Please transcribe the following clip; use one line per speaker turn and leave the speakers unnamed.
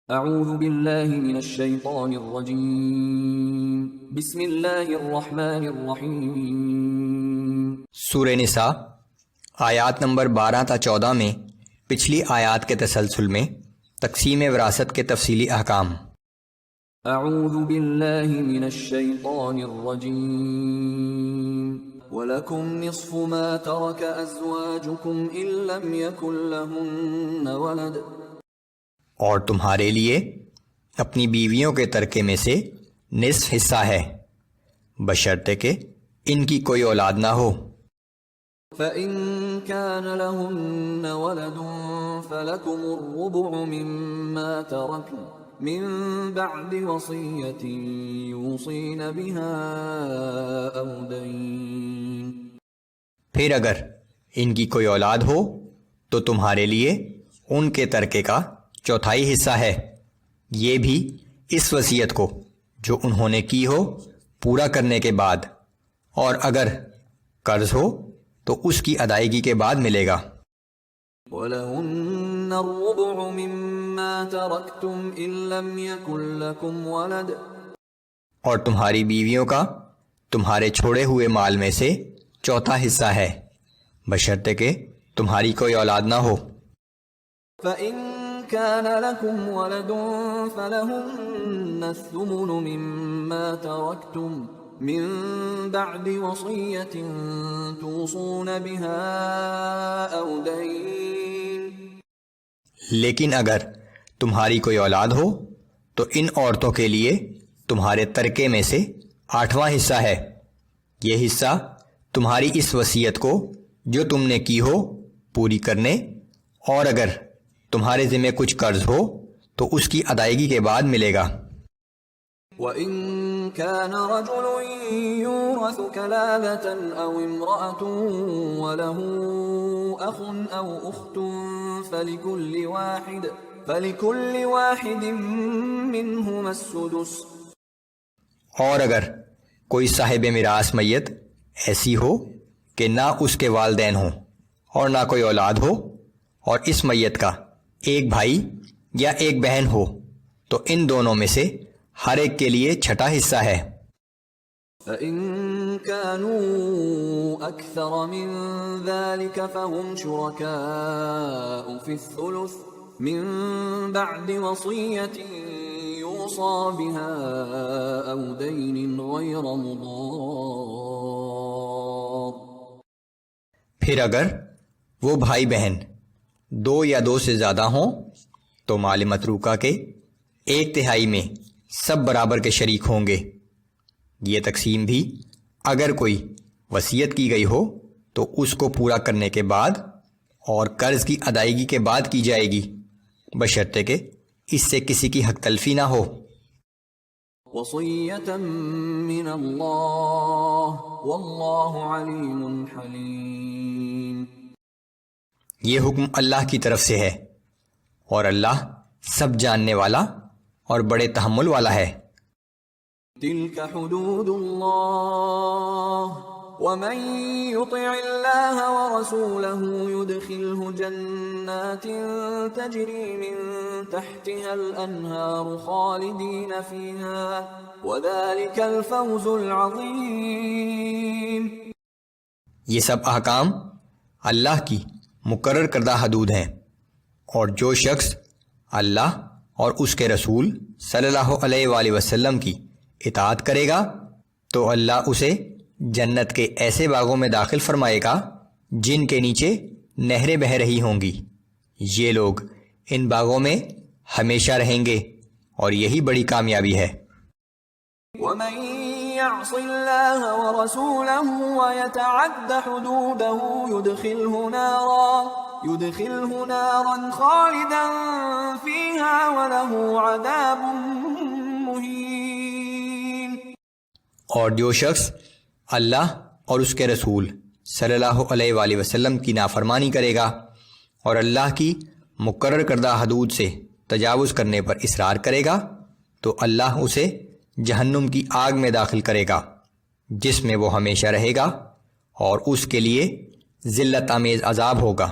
اعوذ باللہ من الشیطان الرجیم بسم اللہ الرحمن الرحیم۔
سورہ نساء آیات نمبر 12 تا 14 میں پچھلی آیات کے تسلسل میں تقسیم وراثت کے تفصیلی احکام۔
اعوذ باللہ من الشیطان الرجیم وَلَكُمْ نِصْفُ مَا تَرَكَ أَزْوَاجُكُمْ إِن لَّمْ يَكُن لَّهُنَّ وَلَدٌ،
اور تمہارے لیے اپنی بیویوں کے ترکے میں سے نصف حصہ ہے بشرطے کہ ان کی کوئی اولاد نہ ہو۔
فَإِن كَانَ لَهُنَّ وَلَدٌ فَلَكُمُ الرُّبُعُ مِمَّا تَرَكْنَ مِن بَعْدِ وَصِيَّةٍ يُوصِينَ بِهَا أَوْ دَيْنٍ،
پھر اگر ان کی کوئی اولاد ہو تو تمہارے لیے ان کے ترکے کا چوتھائی حصہ ہے، یہ بھی اس وصیت کو جو انہوں نے کی ہو پورا کرنے کے بعد، اور اگر قرض ہو تو اس کی ادائیگی کے بعد ملے گا۔
وَلَهُنَّ الرُّبُعُ مِمَّا تَرَكْتُمْ إِن لَّمْ يَكُن لَّكُمْ وَلَدٌ،
اور تمہاری بیویوں کا تمہارے چھوڑے ہوئے مال میں سے چوتھا حصہ ہے بشرطے کہ تمہاری کوئی اولاد نہ ہو۔
فَإِن كَانَ لَكُمْ وَلَدٌ فَلَهُنَّ الثُّمُنُ مِمَّا تَرَكْتُمْ مِن بَعْدِ وَصِيَّةٍ تُوصُونَ بِهَا أَوْ دَيْنٍ،
لیکن اگر تمہاری کوئی اولاد ہو تو ان عورتوں کے لیے تمہارے ترکے میں سے 8واں حصہ ہے، یہ حصہ تمہاری اس وصیت کو جو تم نے کی ہو پوری کرنے، اور اگر تمہارے ذمہ کچھ قرض ہو تو اس کی ادائیگی کے بعد ملے گا۔
وَإِن كَانَ رَجُلٌ يُورَثُ كَلَالَةً أَوْ امْرَأَةٌ وَلَهُ أَخٌ أَوْ أُخْتٌ فَلِكُلِّ وَاحِدٍ مِّنْهُمَا السُّدُسُ،
اور اگر کوئی صاحب میراث میت ایسی ہو کہ نہ اس کے والدین ہوں اور نہ کوئی اولاد ہو، اور اس میت کا ایک بھائی یا ایک بہن ہو تو ان دونوں میں سے ہر ایک کے لیے چھٹا حصہ ہے۔
فَإِن كَانُوا أَكْثَرَ مِن ذَلِكَ فَهُمْ شُرَكَاءُ فِي الثُّلُثِ مِن بَعْدِ وَصِيَّةٍ يُوصَى بِهَا أَوْ دَيْنٍ غَيْرَ مُضَارٍّ،
پھر اگر وہ بھائی بہن 2 یا 2 سے زیادہ ہوں تو مال متروکہ کے 1/3 میں سب برابر کے شریک ہوں گے۔ یہ تقسیم بھی اگر کوئی وصیت کی گئی ہو تو اس کو پورا کرنے کے بعد اور قرض کی ادائیگی کے بعد کی جائے گی بشرطے کہ اس سے کسی کی حق تلفی نہ ہو۔
وَصِيَّةً مِّنَ اللَّهِ وَاللَّهُ عَلِيمٌ حَلِيمٌ،
یہ حکم اللہ کی طرف سے ہے اور اللہ سب جاننے والا اور بڑے تحمل والا ہے۔
تِلْكَ حُدُودُ اللَّهِ وَمَن يُطِعِ اللَّهَ وَرَسُولَهُ يُدْخِلْهُ جَنَّاتٍ تَجْرِي مِن تَحْتِهَا الْأَنْهَارُ خَالِدِينَ فِيهَا وَذَلِكَ الْفَوْزُ الْعَظِيمُ،
یہ سب احکام اللہ کی مقرر کردہ حدود ہیں، اور جو شخص اللہ اور اس کے رسول صلی اللہ علیہ وآلہ وسلم کی اطاعت کرے گا تو اللہ اسے جنت کے ایسے باغوں میں داخل فرمائے گا جن کے نیچے نہریں بہہ رہی ہوں گی، یہ لوگ ان باغوں میں ہمیشہ رہیں گے اور یہی بڑی کامیابی ہے۔
وَمَن يَعْصِ اللَّهَ وَرَسُولَهُ وَيَتَعَدَّ حُدُودَهُ يُدْخِلْهُ نَارًا خَالِدًا فِيهَا وَلَهُ عَذَابٌ مُّهِينٌ،
اور جو شخص اللہ اور اس کے رسول صلی اللہ علیہ وآلہ وسلم کی نافرمانی کرے گا اور اللہ کی مقرر کردہ حدود سے تجاوز کرنے پر اصرار کرے گا تو اللہ اسے جہنم کی آگ میں داخل کرے گا جس میں وہ ہمیشہ رہے گا، اور اس کے لیے ذلت آمیز عذاب ہوگا۔